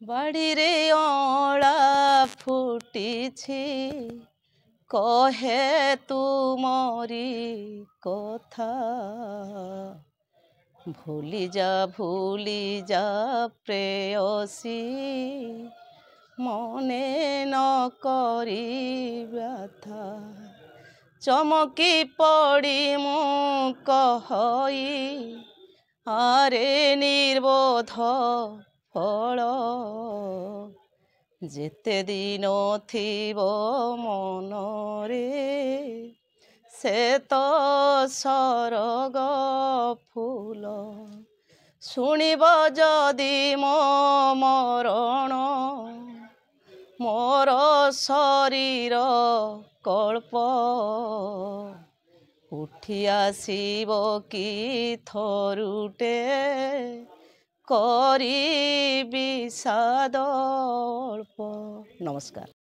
ବାଡ଼ିରେ ଅଁଳା ଫୁଟିଛି କହେ ତୁମରି କଥା ଭୁଲି ଯା ପ୍ରେୟସୀ ମନେ ନ କରି ବ୍ୟଥା ଚମକି ପଡ଼ି ମୁଁ କହଇ ଆରେ ନିର୍ବୋଧ ଫଳ ଯେତେ ଦିନ ଥିବ ମନରେ ସେ ତ ସରଗ ଫୁଲ ଶୁଣିବ ଯଦି ମୋ ମରଣ ମୋର ଶରୀର କଳ୍ପ ଉଠି ଆସିବ କି ଥରୁଟେ କରି ବିଷାଦ ଅଳ୍ପ। ନମସ୍କାର।